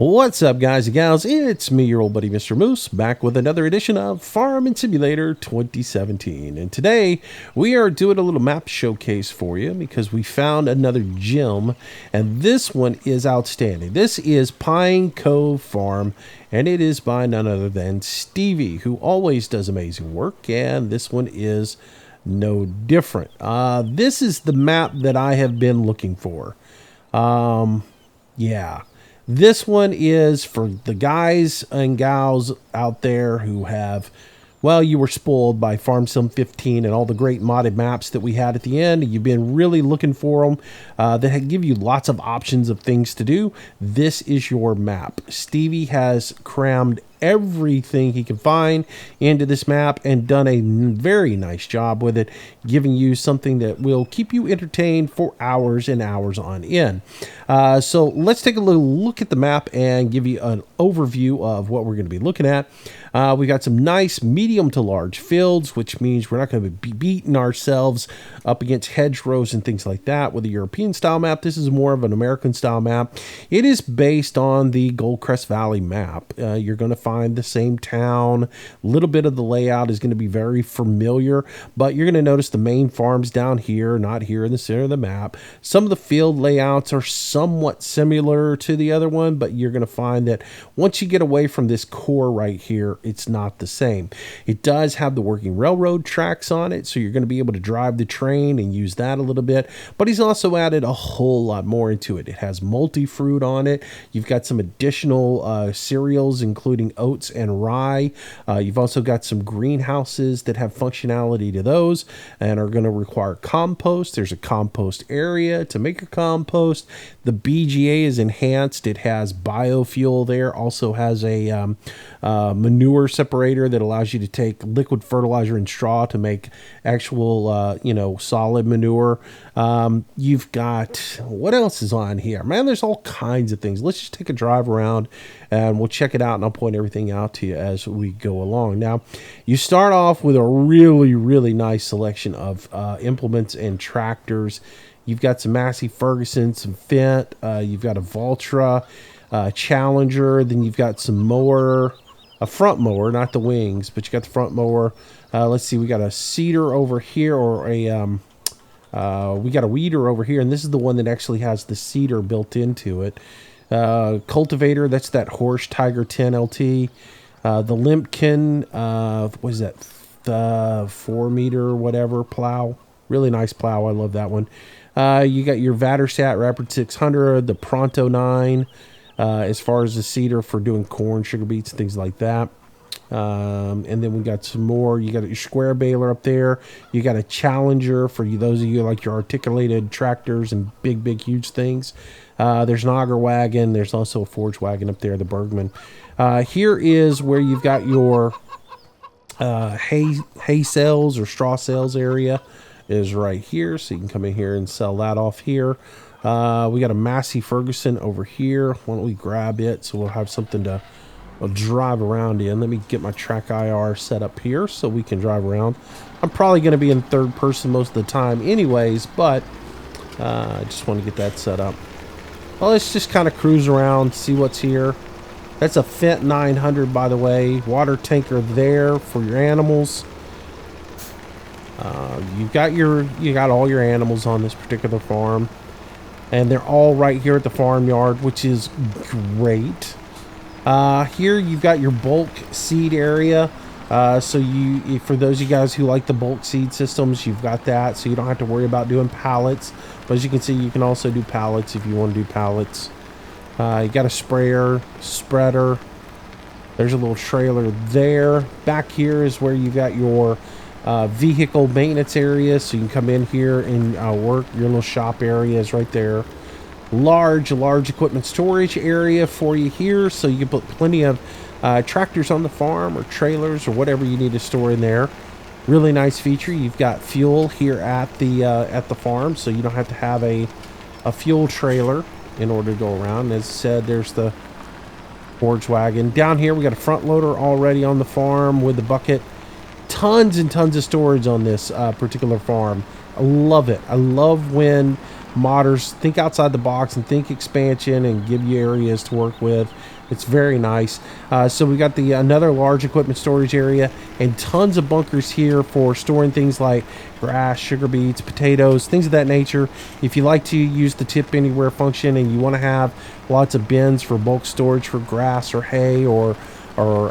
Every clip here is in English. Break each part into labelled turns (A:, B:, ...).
A: What's up, guys and gals? It's me, your old buddy Mr. Moose, back with another edition of Farming Simulator 2017. And today we are doing a little map showcase for you because we found another gem, and this one is outstanding. This is Pine Cove Farm, and it is by none other than Stevie, who always does amazing work, and this one is no different. This is the map that I have been looking for. Yeah. This one is for the guys and gals out there who have, well, you were spoiled by Farm Sim 15 and all the great modded maps that we had at the end. You've been really looking for them that give you lots of options of things to do. This is your map. Stevie has crammed everything he can find into this map and done a very nice job with it, giving you something that will keep you entertained for hours and hours on end. So let's take a little look at the map and give you an overview of what we're going to be looking at. We got some nice medium to large fields, which means we're not going to be beating ourselves up against hedgerows and things like that with a European style map. This is more of an American style map. It is based on the Goldcrest Valley map. You're going to find the same town. A little bit of the layout is going to be very familiar, but you're going to notice the main farms down here, not here in the center of the map. Some of the field layouts are somewhat similar to the other one, but you're going to find that once you get away from this core right here, it's not the same. It does have the working railroad tracks on it, so you're going to be able to drive the train and use that a little bit, but he's also added a whole lot more into it. It has multi-fruit on it. You've got some additional cereals, including oats and rye. You've also got some greenhouses that have functionality to those and are going to require compost. There's a compost area to make your compost. The BGA is enhanced. It has biofuel there. Also has a manure separator that allows you to take liquid fertilizer and straw to make actual, solid manure. You've got, what else is on here? Man, there's all kinds of things. Let's just take a drive around and we'll check it out, and I'll point everything out to you as we go along. Now, you start off with a really, really nice selection of implements and tractors. You've got some Massey Ferguson, some Fendt, you've got a Valtra, Challenger, then you've got some mower, a front mower, not the wings, but you got the front mower. Let's see, we got a seeder over here, or we got a weeder over here, and this is the one that actually has the seeder built into it. Cultivator, that's that Horsch Tiger 10 LT. The Limpkin, what is that? The 4-meter whatever plow. Really nice plow. I love that one. You got your Vattersat Rapid 600, the Pronto 9, as far as the seeder for doing corn, sugar beets, things like that. And then we got some more. You got your square baler up there. You got a Challenger for those of you like your articulated tractors and big, huge things. There's an auger wagon. There's also a forge wagon up there, the Bergman. Here is where you've got your hay sales or straw sales area is right here. So you can come in here and sell that off here. We got a Massey Ferguson over here. Why don't we grab it so we'll have something to drive around in. Let me get my track IR set up here so we can drive around. I'm probably going to be in third person most of the time anyways, but I just want to get that set up. Well, let's just kind of cruise around, see what's here. That's a Fendt 900, by the way. Water tanker there for your animals. You got all your animals on this particular farm, and they're all right here at the farmyard, which is great. Here you've got your bulk seed area. So for those of you guys who like the bulk seed systems, you've got that, so you don't have to worry about doing pallets. But as you can see, you can also do pallets if you want to do pallets. You got a sprayer, spreader. There's a little trailer there. Back here is where you got your vehicle maintenance area, so you can come in here and work. Your little shop area is right there. Large equipment storage area for you here, so you can put plenty of tractors on the farm or trailers or whatever you need to store in there. Really nice feature. You've got fuel here at the farm, so you don't have to have a fuel trailer in order to go around. As I said, there's the forge wagon. Down here we got a front loader already on the farm with the bucket. Tons and tons of storage on this particular farm. I love it. I love when modders think outside the box and think expansion and give you areas to work with. It's very nice. So we got the another large equipment storage area and tons of bunkers here for storing things like grass, sugar beets, potatoes, things of that nature. If you like to use the tip anywhere function and you want to have lots of bins for bulk storage for grass or hay or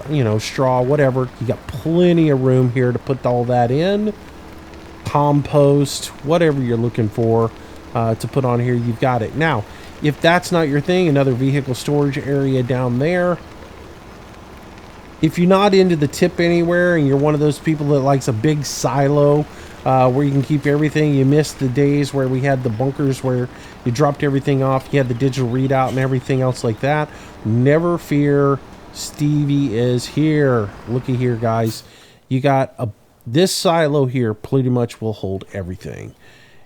A: you know, straw, whatever, you got plenty of room here to put all that in. Compost, whatever you're looking for to put on here, you've got it. Now, if that's not your thing, another vehicle storage area down there. If you're not into the tip anywhere and you're one of those people that likes a big silo where you can keep everything, you missed the days where we had the bunkers where you dropped everything off, you had the digital readout and everything else like that, never fear, Stevie is here. Looky here, guys. You got this silo here pretty much will hold everything.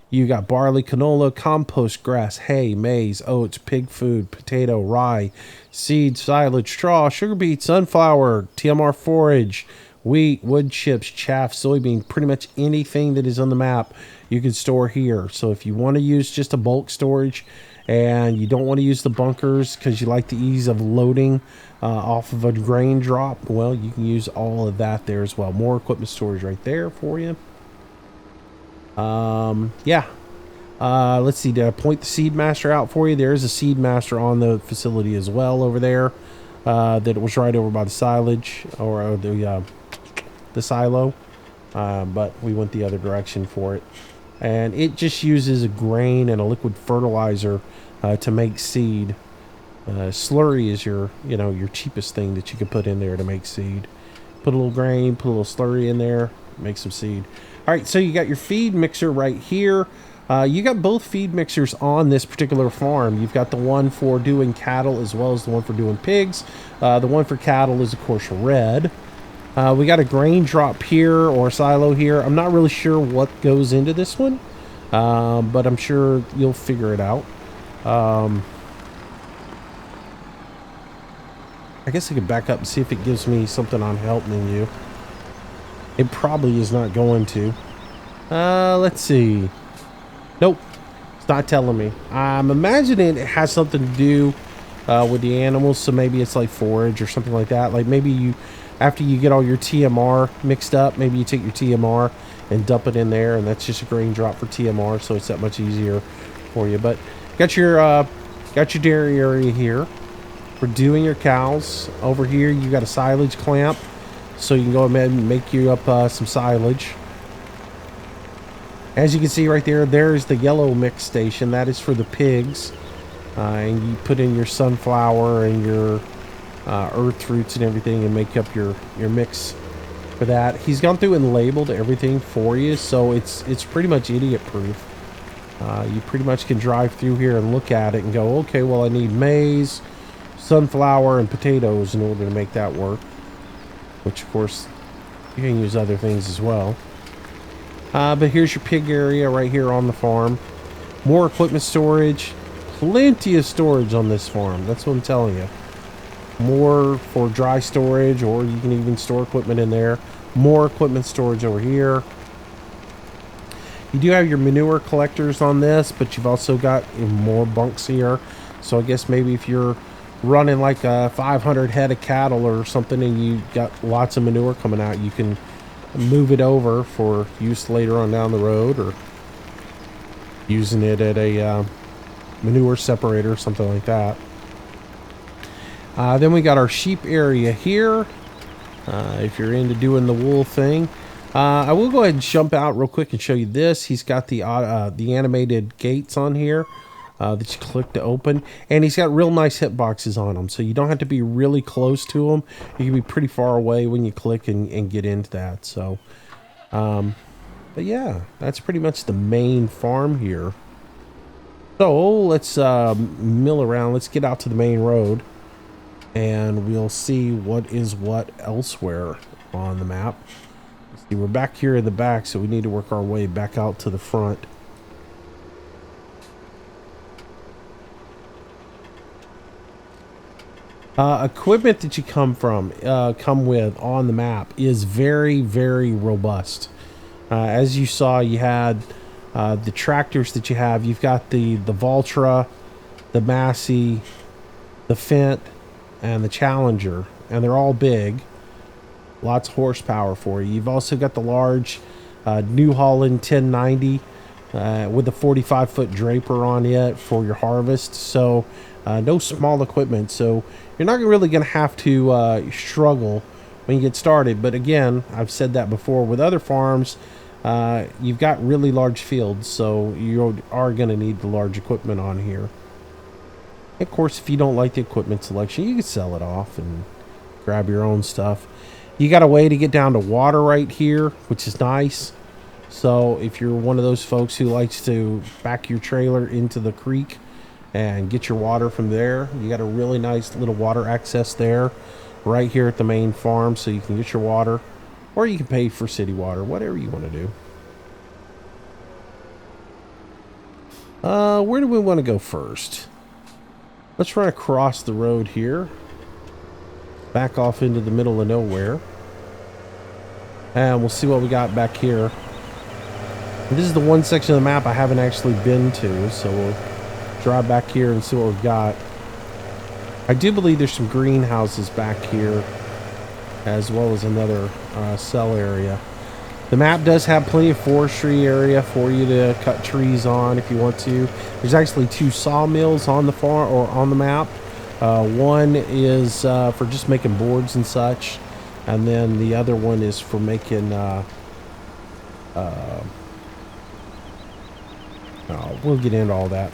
A: You got barley, canola, compost, grass, hay, maize, oats, pig food, potato, rye, seed, silage, straw, sugar beet, sunflower, TMR forage, wheat, wood chips, chaff, soybean, pretty much anything that is on the map you can store here. So if you want to use just a bulk storage and you don't want to use the bunkers because you like the ease of loading off of a grain drop, well, you can use all of that there as well. More equipment storage right there for you. Yeah. Let's see, did I point the seed master out for you? There's a seed master on the facility as well over there that was right over by the silage or the silo, but we went the other direction for it. And it just uses a grain and a liquid fertilizer to make seed. Slurry is your cheapest thing that you can put in there to make seed. Put a little grain, put a little slurry in there, make some seed. All right, so you got your feed mixer right here. You got both feed mixers on this particular farm. You've got the one for doing cattle as well as the one for doing pigs. The one for cattle is, of course, red. We got a grain drop here or silo here. I'm not really sure what goes into this one, but I'm sure you'll figure it out. I guess I could back up and see if it gives me something on help menu. It probably is not going to. Let's see. Nope. It's not telling me. I'm imagining it has something to do with the animals, so maybe it's like forage or something like that. Like maybe you, after you get all your TMR mixed up, maybe you take your TMR and dump it in there, and that's just a grain drop for TMR, so it's that much easier for you. But got your dairy area here for doing your cows. Over here you got a silage clamp, so you can go ahead and make you up some silage. As you can see right there, there's the yellow mix station. That is for the pigs. And you put in your sunflower and your earth roots and everything and make up your mix for that. He's gone through and labeled everything for you, so it's pretty much idiot proof. You pretty much can drive through here and look at it and go, okay, well, I need maize, sunflower, and potatoes in order to make that work. Which, of course, you can use other things as well. But here's your pig area right here on the farm. More equipment storage. Plenty of storage on this farm. That's what I'm telling you. More for dry storage, or you can even store equipment in there. More equipment storage over here. You do have your manure collectors on this, but you've also got more bunks here. So I guess maybe if you're running like 500 head of cattle or something and you got lots of manure coming out, you can move it over for use later on down the road, or using it at a manure separator or something like that. Then we got our sheep area here, if you're into doing the wool thing. I will go ahead and jump out real quick and show you this. He's got the animated gates on here that you click to open, and he's got real nice hitboxes on them, so you don't have to be really close to them. You can be pretty far away when you click and get into that. So but yeah, that's pretty much the main farm here. So let's mill around. Let's get out to the main road and we'll see what is what elsewhere on the map. Let's see, we're back here in the back, so we need to work our way back out to the front. Equipment that you come with on the map is very, very robust. As you saw, you had The tractors that you have, you've got the Valtra, the Massey, the Fent, and the Challenger, and they're all big. Lots of horsepower for you. You've also got the large New Holland 1090 with a 45-foot draper on it for your harvest. So no small equipment. So you're not really going to have to struggle when you get started. But again, I've said that before with other farms. You've got really large fields, so you are going to need the large equipment on here. Of course, if you don't like the equipment selection, you can sell it off and grab your own stuff. You got a way to get down to water right here, which is nice. So if you're one of those folks who likes to back your trailer into the creek and get your water from there, you got a really nice little water access there right here at the main farm, so you can get your water, or you can pay for city water, whatever you want to do. Where do we want to go first? Let's run across the road here, back off into the middle of nowhere, and we'll see what we got back here. And this is the one section of the map I haven't actually been to, so we'll drive back here and see what we've got. I do believe there's some greenhouses back here, as well as another cell area. The map does have plenty of forestry area for you to cut trees on if you want to. There's actually 2 sawmills on the farm or on the map. One is for just making boards and such, and then the other one is for making we'll get into all that.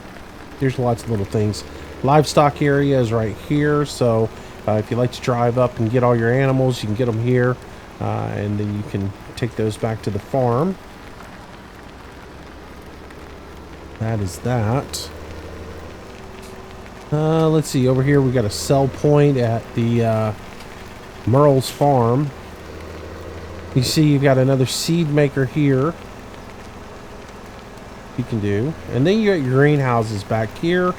A: There's lots of little things. Livestock area is right here, so if you like to drive up and get all your animals, you can get them here, and then you can take those back to the farm. That is that. Let's see, over here we got a sell point at the Merle's farm. You see you've got another seed maker here you can do, and then you got your greenhouses back here.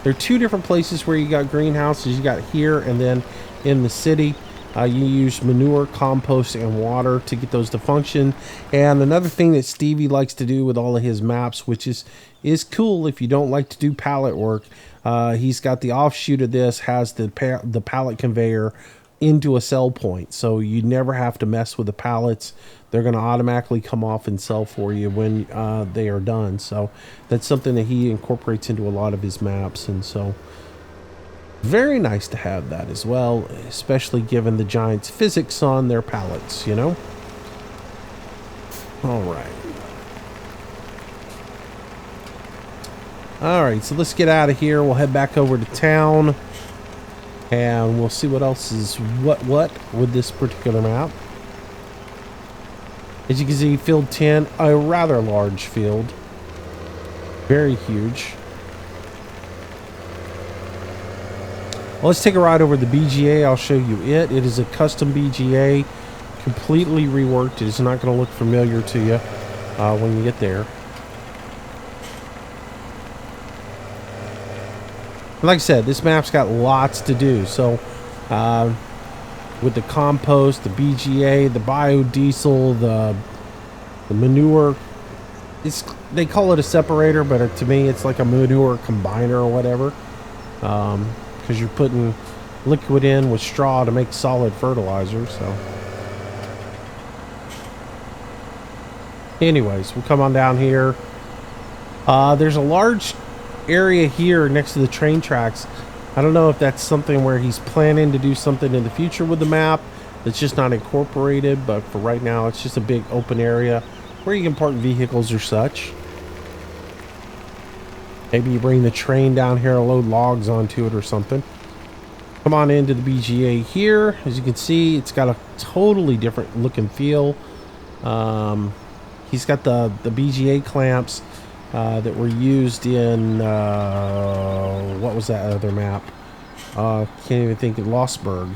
A: There are 2 different places where you got greenhouses. You got here, and then in the city you use manure, compost, and water to get those to function. And another thing that Stevie likes to do with all of his maps, which is cool if you don't like to do pallet work, he's got the offshoot of this, has the pallet conveyor into a sell point, so you never have to mess with the pallets. They're going to automatically come off and sell for you when they are done. So that's something that he incorporates into a lot of his maps, and so very nice to have that as well, especially given the Giants' physics on their pallets, you know. All right, so let's get out of here. We'll head back over to town, and we'll see what else is what with this particular map. As you can see, field 10, a rather large field, very huge. Well, let's take a ride over the BGA. I'll show you it. It is a custom BGA, completely reworked. It is not going to look familiar to you when you get there. Like I said, this map's got lots to do. So with the compost, the BGA, the biodiesel, the manure, they call it a separator, but to me it's like a manure combiner or whatever, because you're putting liquid in with straw to make solid fertilizer. So anyways, we'll come on down here. There's a large area here next to the train tracks. I don't know if that's something where he's planning to do something in the future with the map that's just not incorporated, but for right now it's just a big open area where you can park vehicles or such. Maybe you bring the train down here and load logs onto it or something. Come on into the BGA here. As you can see, it's got a totally different look and feel. He's got the BGA clamps that were used in what was that other map? Can't even think of Lostburg.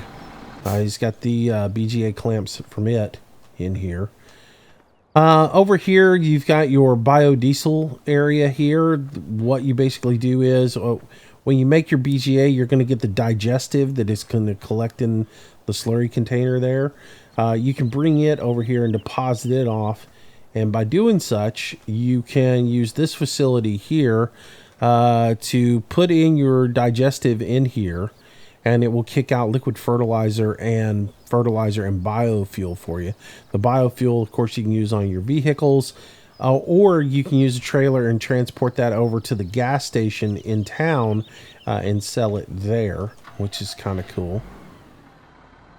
A: He's got the BGA clamps from it in here. Over here you've got your biodiesel area here. What you basically do is when you make your BGA, you're going to get the digestive that is going to collect in the slurry container there. You can bring it over here and deposit it off And by doing such, you can use this facility here to put in your digestive in here, and it will kick out liquid fertilizer and biofuel for you. The biofuel, of course, you can use on your vehicles, or you can use a trailer and transport that over to the gas station in town and sell it there, which is kind of cool.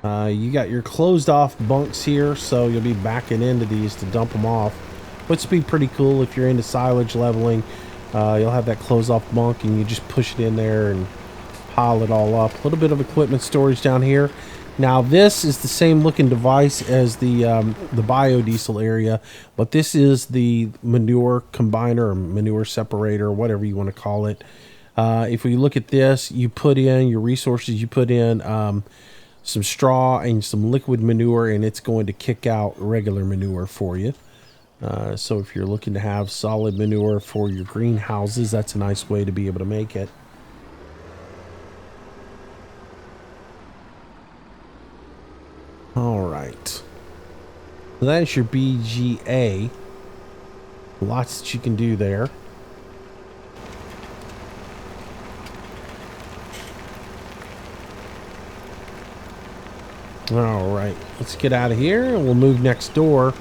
A: You got your closed off bunks here, so you'll be backing into these to dump them off, which would be pretty cool if you're into silage leveling. You'll have that closed off bunk and you just push it in there and pile it all up. A little bit of equipment storage down here. Now this is the same looking device as the biodiesel area, but this is the manure combiner or manure separator, whatever you want to call it. If we look at this, you put in your resources, you put in some straw and some liquid manure, and it's going to kick out regular manure for you. So if you're looking to have solid manure for your greenhouses, that's a nice way to be able to make it. All right. So that's your BGA. Lots that you can do there. All right, let's get out of here and we'll move next door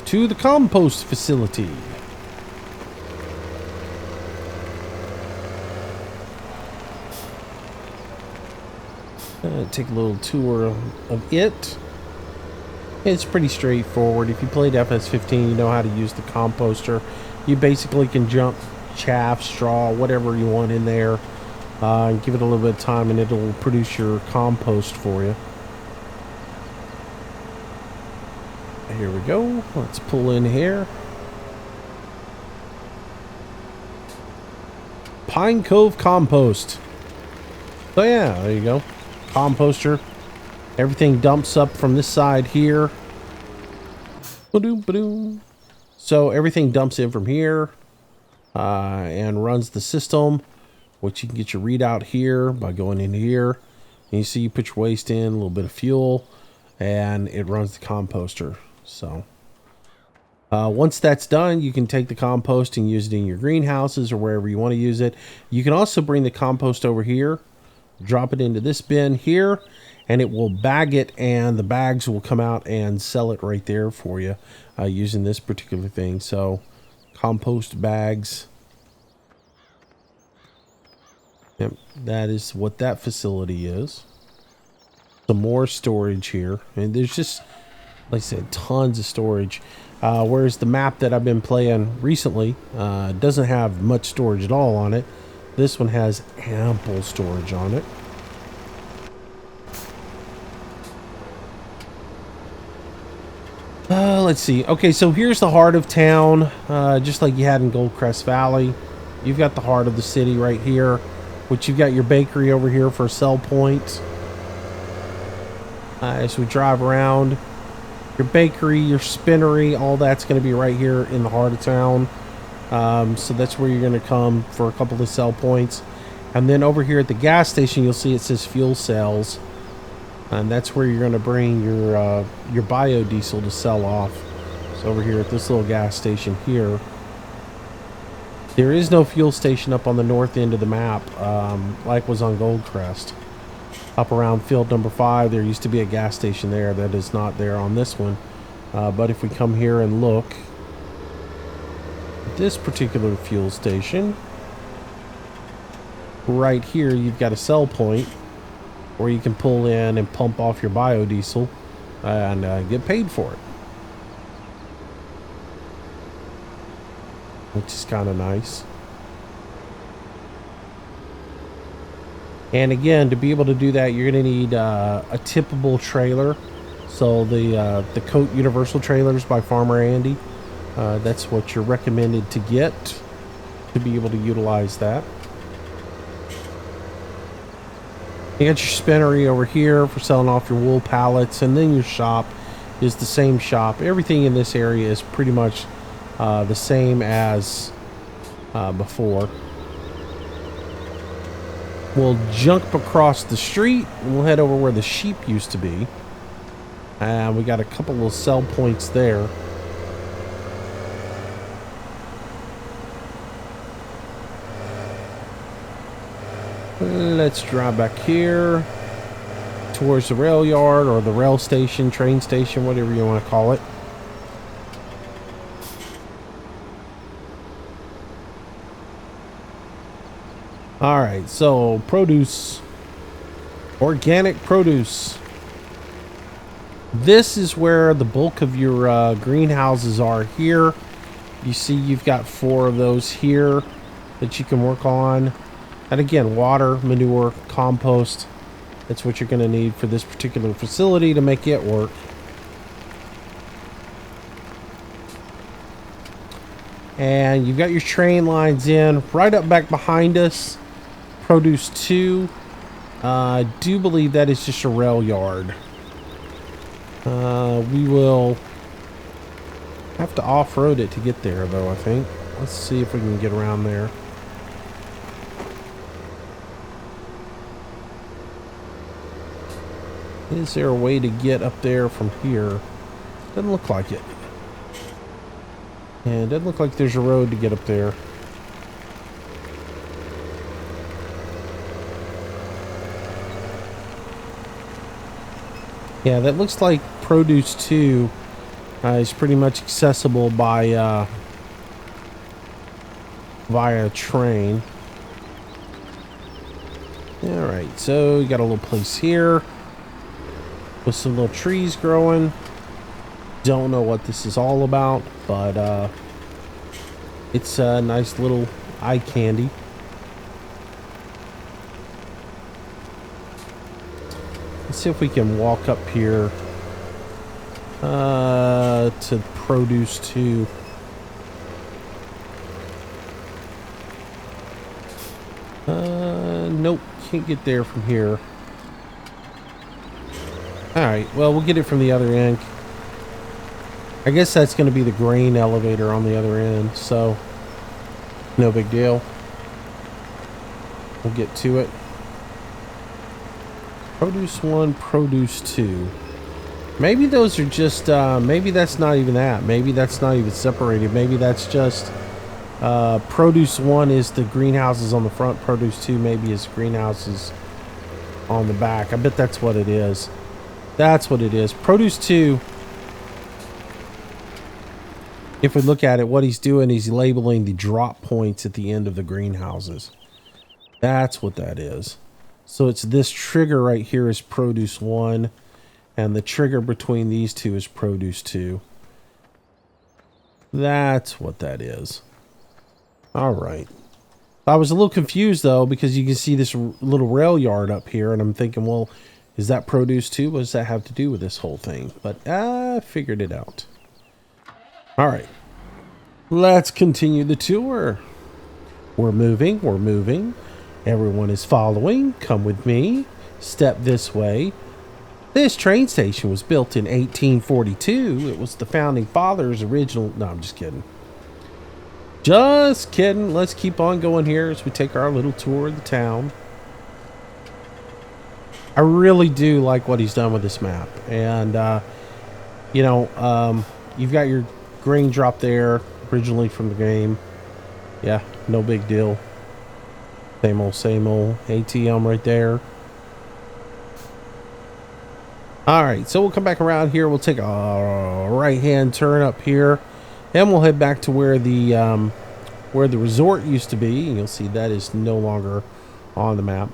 A: to the compost facility. Take a little tour of it. It's pretty straightforward. If you played FS15, you know how to use the composter. You basically can jump chaff, straw, whatever you want in there, and give it a little bit of time and it'll produce your compost for you. Here we go. Let's pull in here. Pine Cove Compost. So yeah, there you go. Composter. Everything dumps up from this side here. Ba-doom, ba-doom. So everything dumps in from here and runs the system, which you can get your readout here by going in here. And you see you put your waste in, a little bit of fuel, and it runs the composter. So once that's done, you can take the compost and use it in your greenhouses or wherever you want to use it. You can also bring the compost over here, drop it into this bin here, and it will bag it, and the bags will come out and sell it right there for you using this particular thing. So compost bags. Yep, that is what that facility is. Some more storage here, and there's just, like I said, tons of storage. Whereas the map that I've been playing recently doesn't have much storage at all on it. This one has ample storage on it. Let's see. Okay, so here's the heart of town, just like you had in Goldcrest Valley. You've got the heart of the city right here, which you've got your bakery over here for a sell point. As we drive around, your bakery, your spinnery, all that's going to be right here in the heart of town. So that's where you're going to come for a couple of sell points. And then over here at the gas station, you'll see it says fuel cells. And that's where you're going to bring your biodiesel to sell off. So over here at this little gas station here. There is no fuel station up on the north end of the map, like was on Goldcrest. Up around field number 5, there used to be a gas station there. That is not there on this one. But if we come here and look at this particular fuel station, right here you've got a sell point where you can pull in and pump off your biodiesel and get paid for it, which is kind of nice. And again, to be able to do that, you're going to need a tippable trailer. So the Coat Universal trailers by Farmer Andy, that's what you're recommended to get to be able to utilize that. You got your spinnery over here for selling off your wool pallets, and then your shop is the same shop. Everything in this area is pretty much the same as before. We'll jump across the street and we'll head over where the sheep used to be. And we got a couple of sell points there. Let's drive back here towards the rail yard or the rail station, train station, whatever you want to call it. All right, so produce, organic produce. This is where the bulk of your greenhouses are here. You see you've got 4 of those here that you can work on. And again, water, manure, compost. That's what you're going to need for this particular facility to make it work. And you've got your train lines in right up back behind us. Produce 2. I do believe that is just a rail yard. We will have to off-road it to get there, though, I think. Let's see if we can get around there. Is there a way to get up there from here? Doesn't look like it. And it doesn't look like there's a road to get up there. Yeah, that looks like Produce 2 is pretty much accessible by via train. Alright, so you got a little place here with some little trees growing. Don't know what this is all about, but it's a nice little eye candy. Let's see if we can walk up here to Produce 2. Nope, can't get there from here. Alright, well, we'll get it from the other end. I guess that's going to be the grain elevator on the other end, so no big deal. We'll get to it. Produce 1, Produce 2. Maybe those are just, maybe that's not even that. Maybe that's not even separated. Maybe that's just, Produce 1 is the greenhouses on the front. Produce 2 maybe is greenhouses on the back. I bet that's what it is. That's what it is. Produce 2, if we look at it, what he's doing is labeling the drop points at the end of the greenhouses. That's what that is. So it's this trigger right here is Produce 1, and the trigger between these two is Produce 2. That's what that is. All right. I was a little confused, though, because you can see this little rail yard up here, and I'm thinking, well, is that Produce 2? What does that have to do with this whole thing? But I figured it out. All right. Let's continue the tour. We're moving. We're moving. Everyone is following. Come with me. Step this way. This train station was built in 1842. It was the founding fathers' original... No, I'm just kidding. Just kidding. Let's keep on going here as we take our little tour of the town. I really do like what he's done with this map. And, you know, you've got your grain drop there originally from the game. Yeah, no big deal. Same old ATM right there. All right, so we'll come back around here. We'll take a right-hand turn up here, and we'll head back to where the resort used to be. And you'll see that is no longer on the map.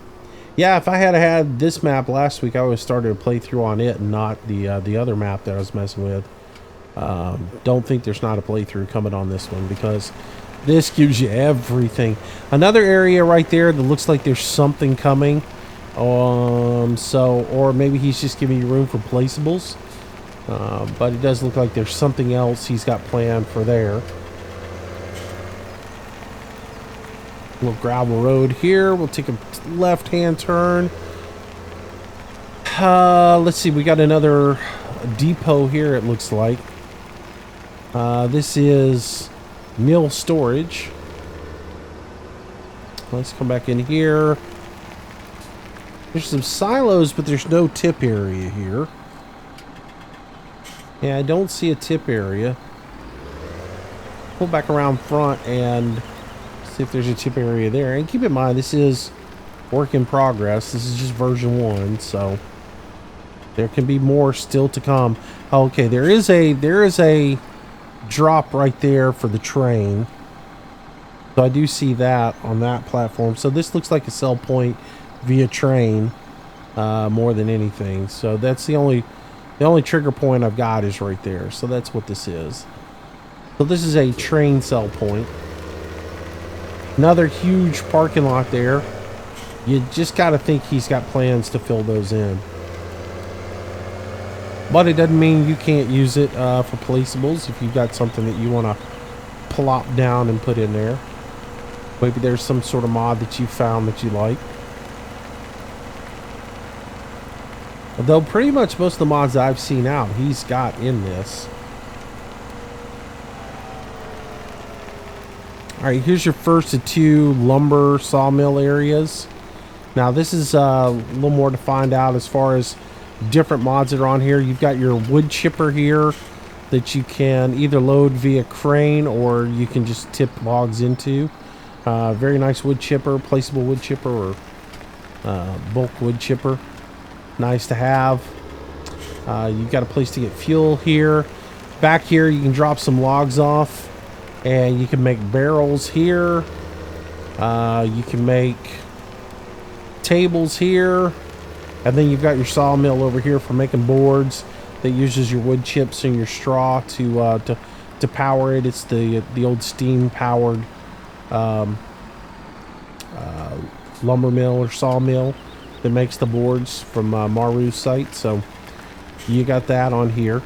A: Yeah, if I had this map last week, I would have started a playthrough on it and not the other map that I was messing with. Don't think there's not a playthrough coming on this one because this gives you everything. Another area right there that looks like there's something coming. Or maybe he's just giving you room for placeables. But it does look like there's something else he's got planned for there. A little gravel road here. We'll take a left-hand turn. Let's see. We got another depot here, it looks like. This is mill storage. Let's come back in here. There's some silos, but there's no tip area here. Yeah, I don't see a tip area. Pull back around front and see if there's a tip area there. And keep in mind, this is work in progress. This is just version 1, so there can be more still to come. Okay, there is a drop right there for the train. So I do see that on that platform. So this looks like a sell point via train more than anything. So that's the only trigger point I've got is right there. So that's what this is. So this is a train sell point. Another huge parking lot there. You just got to think he's got plans to fill those in. But it doesn't mean you can't use it for placeables if you've got something that you want to plop down and put in there. Maybe there's some sort of mod that you found that you like. Although pretty much most of the mods I've seen out, he's got in this. Alright, here's your first of 2 lumber sawmill areas. Now this is a little more to find out as far as different mods that are on here. You've got your wood chipper here that you can either load via crane or you can just tip logs into. Very nice wood chipper, placeable wood chipper, or bulk wood chipper. Nice to have. You've got a place to get fuel here. Back here you can drop some logs off and you can make barrels here. You can make tables here, and then you've got your sawmill over here for making boards that uses your wood chips and your straw to power it. It's the old steam powered lumber mill or sawmill that makes the boards from Maru's site. So you got that on here.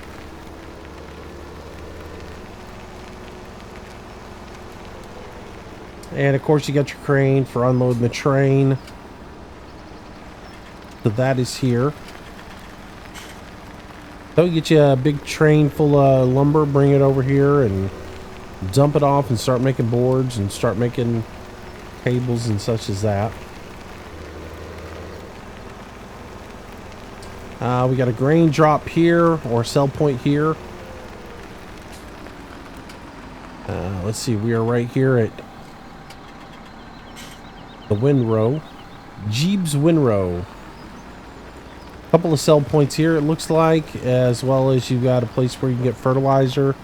A: And of course you got your crane for unloading the train. So that is here. So you get you a big train full of lumber, bring it over here and dump it off and start making boards and start making tables and such as that. We got a grain drop here or sell point here. Let's see, we are right here at the windrow, Jeeb's windrow. Couple of sell points here it looks like, as well as you've got a place where you can get fertilizer.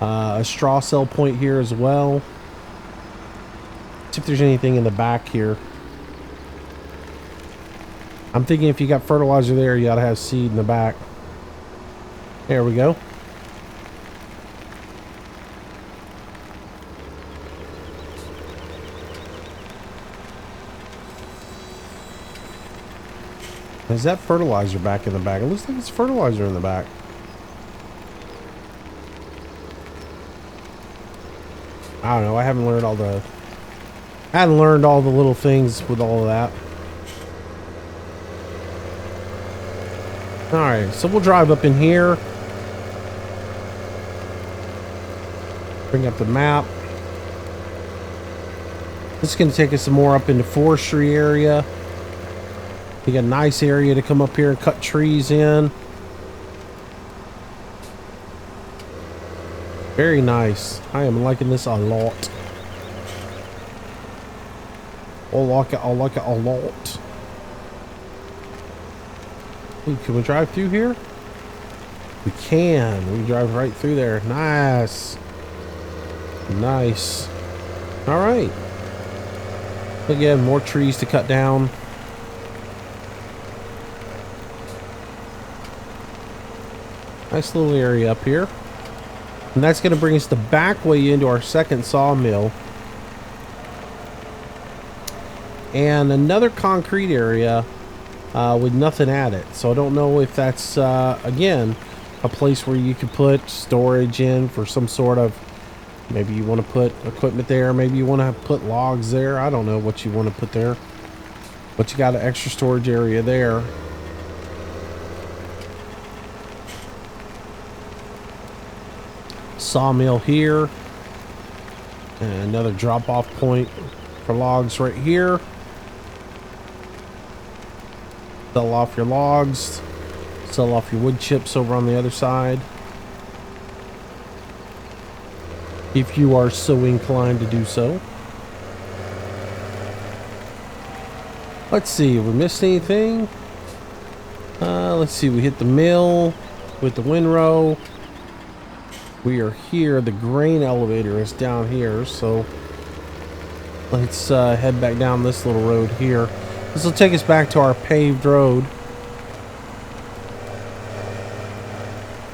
A: A straw sell point here as well. See if there's anything in the back here. I'm thinking if you got fertilizer there, you ought to have seed in the back. There we go. Is that fertilizer back in the back? It looks like it's fertilizer in the back. I don't know. I haven't learned all the little things with all of that. All right, so we'll drive up in here. Bring up the map. This is going to take us some more up into forestry area. You got a nice area to come up here and cut trees in. Very nice. I am liking this a lot. I like it a lot. Ooh, can we drive through here? We can. We can drive right through there. Nice. Nice. All right. Again, more trees to cut down. Nice little area up here. And that's going to bring us the back way into our second sawmill. And another concrete area with nothing at it. So I don't know if that's, again, a place where you could put storage in for some sort of, maybe you want to put equipment there. Maybe you want to put logs there. I don't know what you want to put there. But you got an extra storage area there. Sawmill here, and another drop-off point for logs right here. Sell off your logs, sell off your wood chips over on the other side, if you are so inclined to do so. Let's see, we missed anything? Let's see, we hit the mill with the windrow. We are here. The grain elevator is down here, so let's head back down this little road here. This will take us back to our paved road.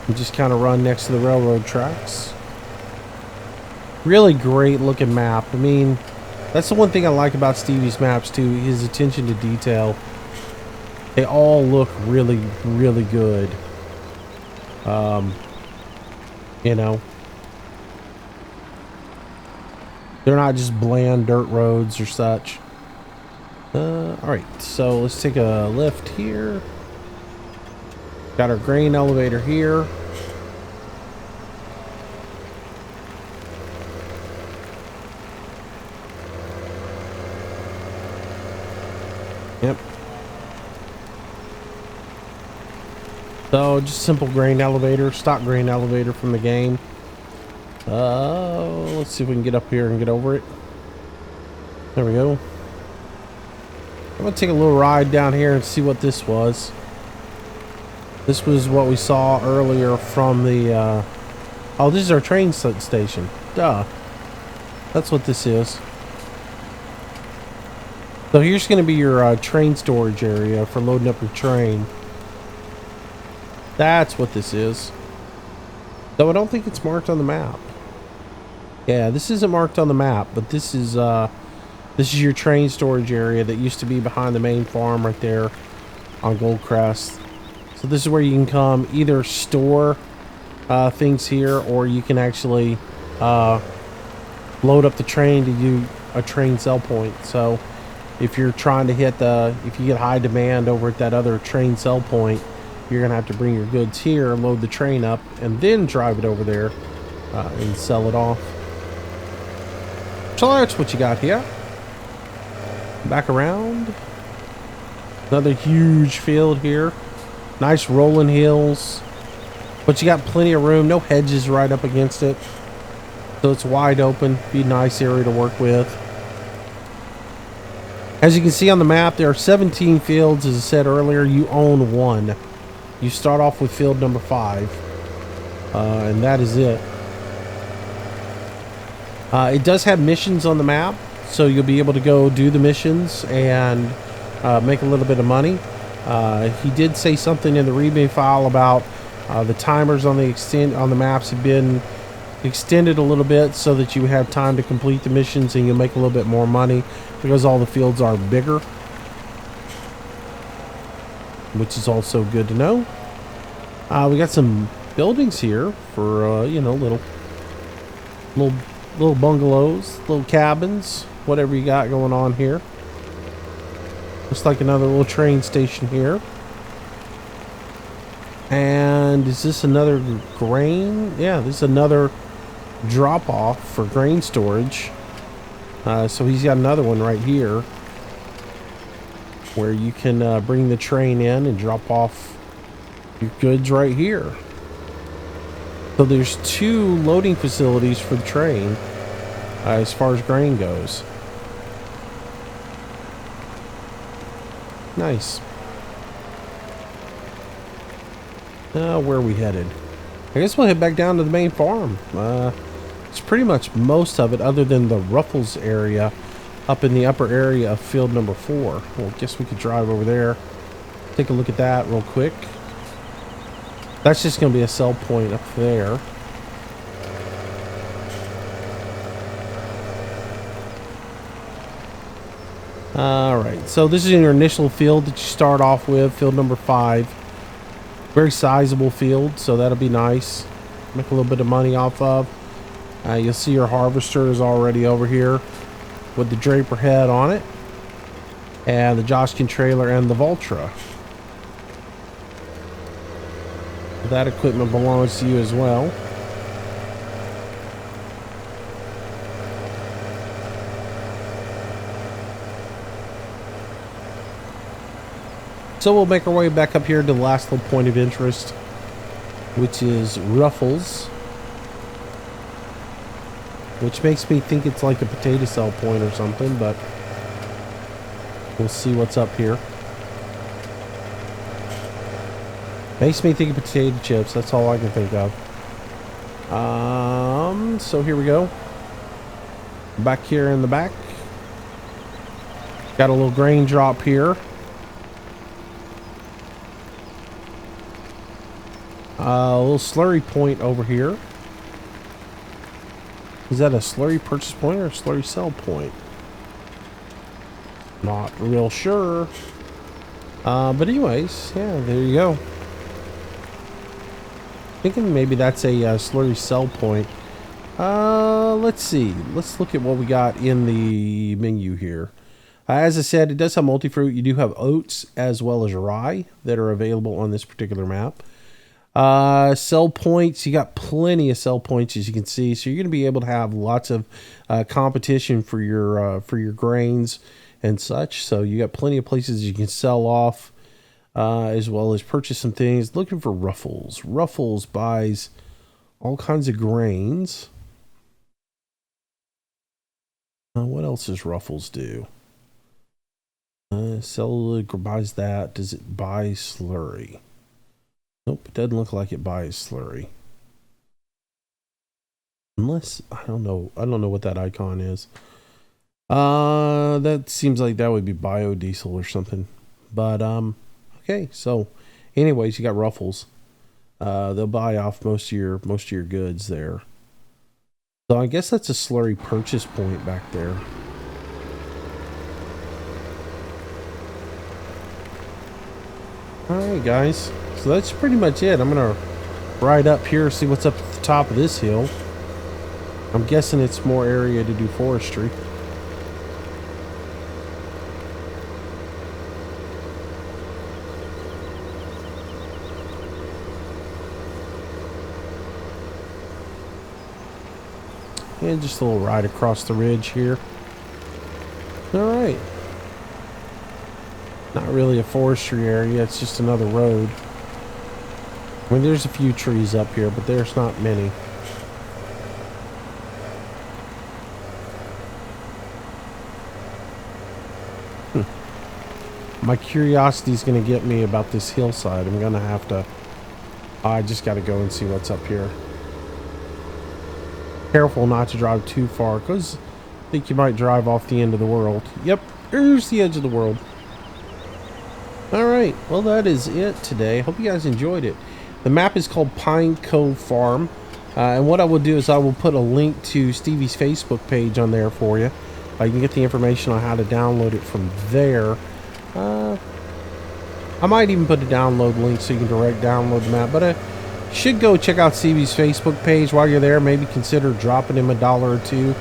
A: We just kind of run next to the railroad tracks. Really great looking map. I mean, that's the one thing I like about Stevie's maps too, his attention to detail. They all look really, really good. You know, they're not just bland dirt roads or such. All right, so let's take a lift here. Got our grain elevator here. Yep. So just simple grain elevator, stock grain elevator from the game. Let's see if we can get up here and get over it. There we go. I'm gonna take a little ride down here and see what this was. This was what we saw earlier from the oh, this is our train station. Duh. That's what this is. So here's going to be your train storage area for loading up your train. That's what this is. Though I don't think it's marked on the map. Yeah, this isn't marked on the map, but this is your train storage area that used to be behind the main farm right there on Goldcrest. So this is where you can come either store things here, or you can actually load up the train to do a train sell point. So if you're trying to hit if you get high demand over at that other train sell point, you're gonna have to bring your goods here, load the train up, and then drive it over there and sell it off. So that's what you got here. Back around. Another huge field here. Nice rolling hills. But you got plenty of room. No hedges right up against it. So it's wide open. Be a nice area to work with. As you can see on the map, there are 17 fields. As I said earlier, you own one. You start off with field number 5. And that is it. It does have missions on the map. So you'll be able to go do the missions and make a little bit of money. He did say something in the README file about the timers on the maps have been extended a little bit so that you have time to complete the missions and you'll make a little bit more money because all the fields are bigger, which is also good to know. We got some buildings here for you know, little bungalows, little cabins, whatever you got going on here. Looks like another little train station here. And is this another grain? Yeah, this is another drop off for grain storage. So he's got another one right here where you can bring the train in and drop off your goods right here. So there's 2 loading facilities for the train as far as grain goes. Nice. Where are we headed? I guess we'll head back down to the main farm. It's pretty much most of it other than the Ruffles area up in the upper area of field number 4. Well, I guess we could drive over there. Take a look at that real quick. That's just going to be a sell point up there. Alright, so this is your initial field that you start off with, field number 5. Very sizable field, so that'll be nice. Make a little bit of money off of. You'll see your harvester is already over here with the Draper head on it. And the Joshkin trailer and the Voltra. That equipment belongs to you as well. So we'll make our way back up here to the last little point of interest, which is Ruffles, which makes me think it's like a potato sell point or something, but We'll see what's up here. Makes me think of potato chips. That's all I can think of. So here we go. Back here in the back. Got a little grain drop here. A little slurry point over here. Is that a slurry purchase point or a slurry sell point? Not real sure. But anyways, yeah, there you go. Thinking maybe that's a slurry sell point. Let's see. Let's look at what we got in the menu here. As I said, it does have multi-fruit. You do have oats as well as rye that are available on this particular map. Sell points, you got plenty of sell points, as you can see, so you're going to be able to have lots of competition for your grains and such. So you got plenty of places you can sell off, as well as purchase some things. Looking for Ruffles. Ruffles buys all kinds of grains. What else does Ruffles do? Sell buys that. Does it buy slurry? Nope, it doesn't look like it buys slurry. Unless, I don't know what that icon is. That seems like that would be biodiesel or something. But okay, so anyways, you got Ruffles. They'll buy off most of your goods there. So I guess that's a slurry purchase point back there. Alright guys, so that's pretty much it. I'm gonna ride up here, see what's up at the top of this hill. I'm guessing it's more area to do forestry. And just a little ride across the ridge here. Alright. Not really a forestry area, it's just another road. I mean, there's a few trees up here, but there's not many. My curiosity is going to get me about this hillside. I'm going to have to... I just got to go and see what's up here. Careful not to drive too far, because I think you might drive off the end of the world. Yep, here's the edge of the world. Alright, well that is it today. Hope you guys enjoyed it. The map is called Pine Cove Farm. And what I will do is I will put a link to Stevie's Facebook page on there for you. You can get the information on how to download it from there. I might even put a download link so you can direct download the map. But should go check out Stevie's Facebook page while you're there. Maybe consider dropping him $1 or $2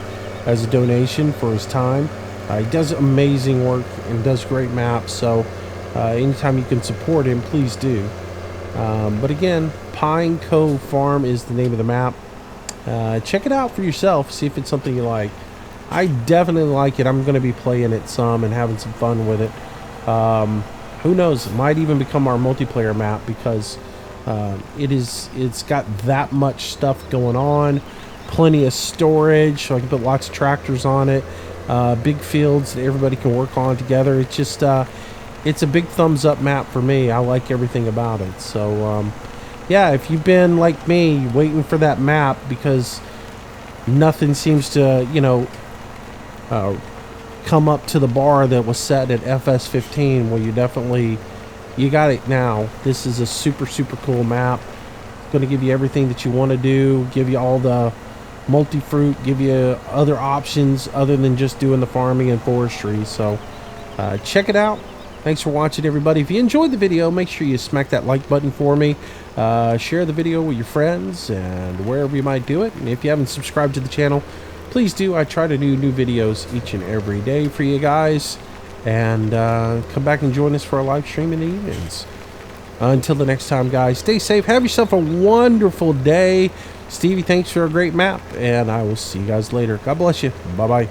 A: as a donation for his time. He does amazing work and does great maps. So anytime you can support him, please do. But again, Pine Cove Farm is the name of the map. Check it out for yourself. See if it's something you like. I definitely like it. I'm going to be playing it some and having some fun with it. Who knows? It might even become our multiplayer map because it's got that much stuff going on. Plenty of storage, so I can put lots of tractors on it. Big fields that everybody can work on together. It's just it's a big thumbs up map for me. I like everything about it. So yeah, if you've been like me waiting for that map because nothing seems to, you know, come up to the bar that was set at FS15, well, you got it now. This is a super cool map. It's going to give you everything that you want to do, give you all the multi-fruit, give you other options other than just doing the farming and forestry. So check it out. Thanks for watching, everybody. If you enjoyed the video, make sure you smack that like button for me. Share the video with your friends and wherever you might do it. And if you haven't subscribed to the channel, please do. I try to do new videos each and every day for you guys. And come back and join us for a live stream in the evenings. Until the next time, guys, stay safe. Have yourself a wonderful day. Stevie, thanks for a great map. And I will see you guys later. God bless you. Bye-bye.